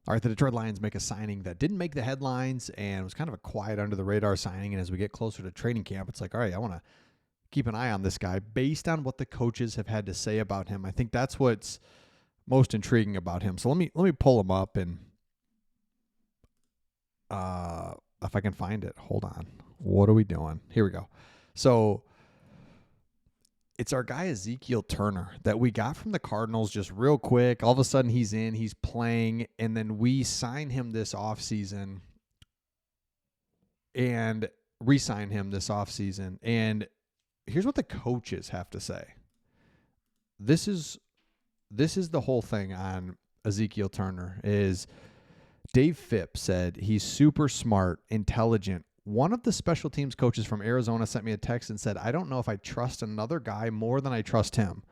All right, the Detroit Lions make a signing that didn't make the headlines and was kind of a quiet under the radar signing. And as we get closer to training camp, it's like, all right, I want to keep an eye on this guy based on what the coaches have had to say about him. I think that's what's most intriguing about him. So let me pull him up and if I can find it. Hold on. What are we doing? Here we go. So it's our guy Ezekiel Turner that we got from the Cardinals just real quick. All of a sudden he's in, he's playing, and then we sign him this offseason and re-sign him this offseason. And here's what the coaches have to say. This is the whole thing on Ezekiel Turner is Dave Phipps said he's super smart, intelligent. One of the special teams coaches from Arizona sent me a text and said, I don't know if I trust another guy more than I trust him.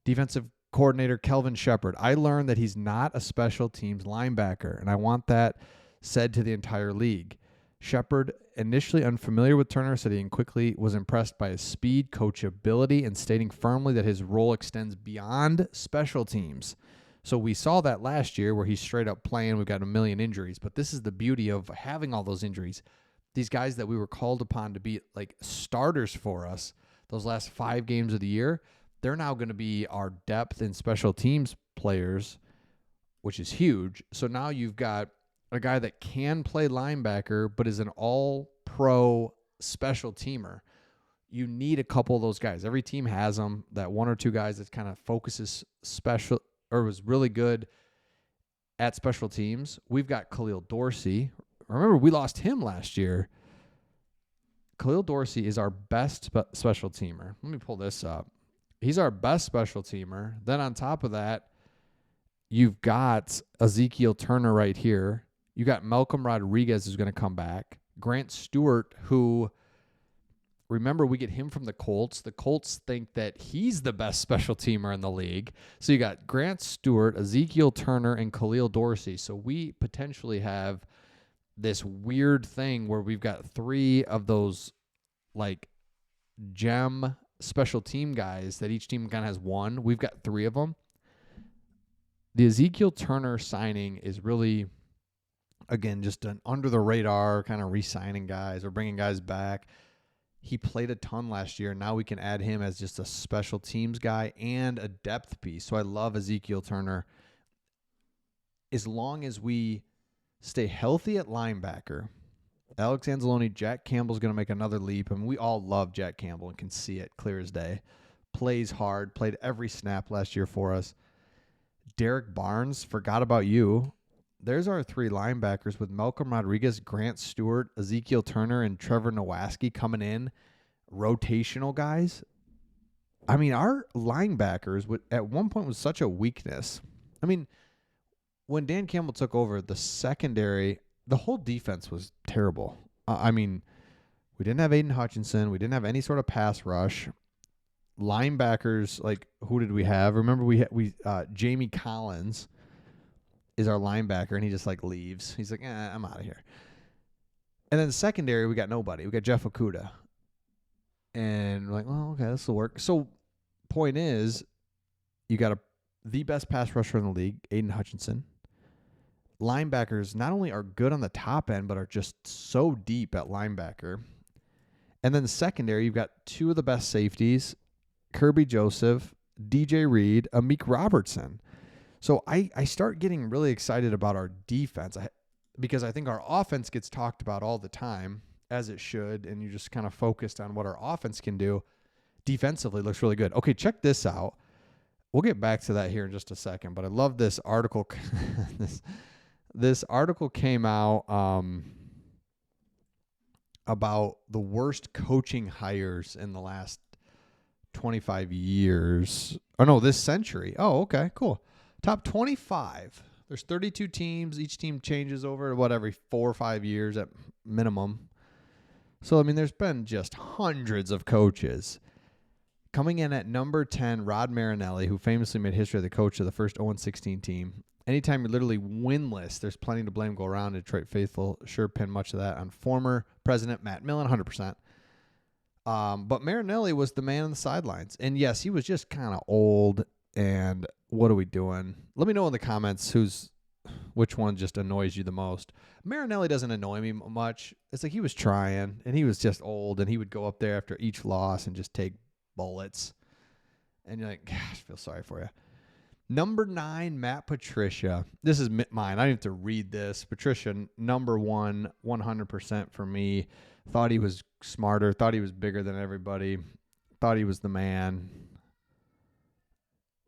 Defensive coordinator Kelvin Shepard. I learned that he's not a special teams linebacker, and I want that said to the entire league. Shepard, initially unfamiliar with Turner, said he quickly was impressed by his speed, coachability, and stating firmly that his role extends beyond special teams. So we saw that last year where he's straight up playing. We've got a million injuries, but this is the beauty of having all those injuries. These guys that we were called upon to be like starters for us those last 5 games of the year, they're now going to be our depth and special teams players, which is huge. So now you've got a guy that can play linebacker but is an all-pro special teamer. You need a couple of those guys. Every team has them, that one or two guys that kind of focuses special or was really good at special teams. We've got Khalil Dorsey. Remember, we lost him last year. Khalil Dorsey is our best special teamer. Let me pull this up. He's our best special teamer. Then on top of that, you've got Ezekiel Turner right here. You got Malcolm Rodriguez who's going to come back. Grant Stewart, who, remember, we get him from the Colts. The Colts think that he's the best special teamer in the league. So you got Grant Stewart, Ezekiel Turner, and Khalil Dorsey. So we potentially have this weird thing where we've got 3 of those like gem special team guys that each team kind of has one. We've got 3 of them. The Ezekiel Turner signing is really, again, just an under the radar kind of re-signing guys or bringing guys back. He played a ton last year. Now we can add him as just a special teams guy and a depth piece. So I love Ezekiel Turner. As long as we stay healthy at linebacker, Alex Anzalone, Jack Campbell's going to make another leap. I mean, we all love Jack Campbell and can see it clear as day. Plays hard, played every snap last year for us. Derek Barnes, forgot about you. There's our 3 linebackers with Malcolm Rodriguez, Grant Stewart, Ezekiel Turner, and Trevor Nowaski coming in, rotational guys. I mean, our linebackers at one point was such a weakness. I mean, when Dan Campbell took over, the secondary, the whole defense was terrible. I mean, we didn't have Aiden Hutchinson. We didn't have any sort of pass rush. Linebackers, like, who did we have? Remember, we Jamie Collins is our linebacker, and he just like leaves. He's like, I'm out of here. And then the secondary, we got nobody. We got Jeff Okuda. And we're like, well, okay, this will work. So point is, you got the best pass rusher in the league, Aiden Hutchinson. Linebackers not only are good on the top end, but are just so deep at linebacker. And then the secondary, you've got 2 of the best safeties, Kirby Joseph, DJ Reed, Amik Robertson. So I start getting really excited about our defense because I think our offense gets talked about all the time, as it should, and you're just kind of focused on what our offense can do. Defensively looks really good. Okay, check this out. We'll get back to that here in just a second, but I love this article. This article came out about the worst coaching hires in the last 25 years. Oh, no, this century. Oh, okay, cool. Top 25. There's 32 teams. Each team changes over every 4 or 5 years at minimum. So, I mean, there's been just hundreds of coaches. Coming in at number 10, Rod Marinelli, who famously made history as the coach of the first 0-16 team. Anytime you're literally winless, there's plenty to blame go around. Detroit faithful sure pin much of that on former president Matt Millen, 100%. But Marinelli was the man on the sidelines. And, yes, he was just kind of old. And what are we doing? Let me know in the comments who's Which one just annoys you the most? Marinelli doesn't annoy me much. It's like he was trying, and he was just old, and he would go up there after each loss and just take bullets. And you're like, gosh, I feel sorry for you. Number 9, Matt Patricia. This is mine. I don't have to read this. Patricia, number 1, 100% for me. Thought he was smarter. Thought he was bigger than everybody. Thought he was the man.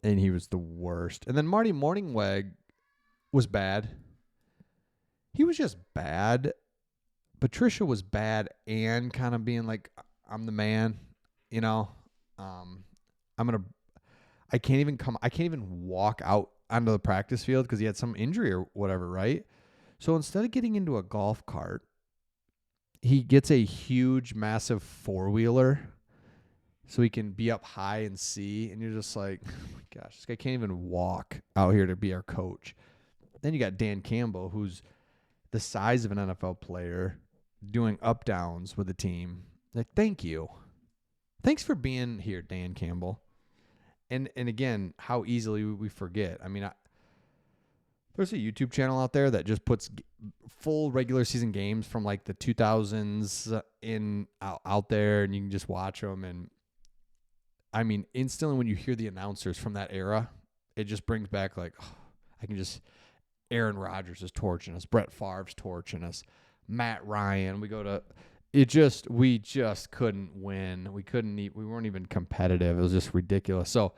And he was the worst. And then Marty Morningweg was bad. He was just bad. Patricia was bad and kind of being like, I'm the man, you know. I can't even walk out onto the practice field because he had some injury or whatever, right? So instead of getting into a golf cart, he gets a huge, massive four-wheeler so he can be up high and see. And you're just like, oh my gosh, this guy can't even walk out here to be our coach. Then you got Dan Campbell, who's the size of an NFL player, doing up-downs with the team. Like, thank you. Thanks for being here, Dan Campbell. And again, how easily we forget. I mean, there's a YouTube channel out there that just puts full regular season games from like the 2000s out there, and you can just watch them. And I mean, instantly when you hear the announcers from that era, it just brings back like, oh, Aaron Rodgers is torching us, Brett Favre's torching us, Matt Ryan. We just couldn't win. We weren't even competitive. It was just ridiculous. So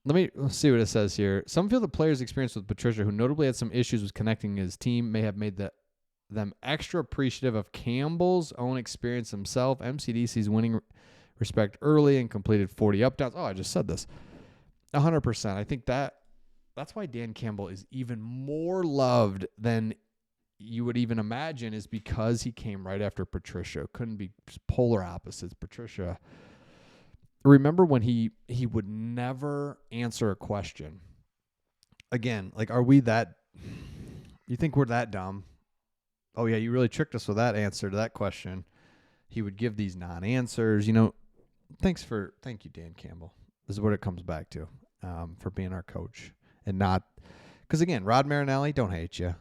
let's see what it says here. Some feel the players' experience with Patricia, who notably had some issues with connecting his team, may have made them extra appreciative of Campbell's own experience himself. MCD sees winning respect early and completed 40 up-downs. Oh, I just said this. 100%. I think that's why Dan Campbell is even more loved than you would even imagine, is because he came right after Patricia. Couldn't be polar opposites. Patricia, remember when he would never answer a question. Again, like, are we that, you think we're that dumb? Oh yeah, you really tricked us with that answer to that question. He would give these non-answers, thank you, Dan Campbell. This is what it comes back to, for being our coach. And not, because again, Rod Marinelli, don't hate you.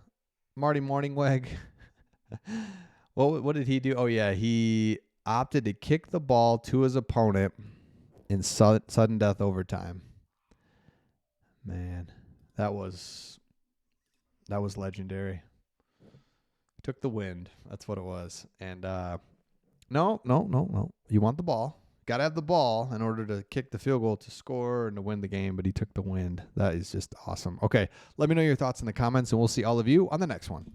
Marty Morningweg, what did he do? Oh, yeah, he opted to kick the ball to his opponent in sudden death overtime. Man, that was legendary. Took the wind. That's what it was. And no. You want the ball. Got to have the ball in order to kick the field goal to score and to win the game, but he took the wind. That is just awesome. Okay, let me know your thoughts in the comments, and we'll see all of you on the next one.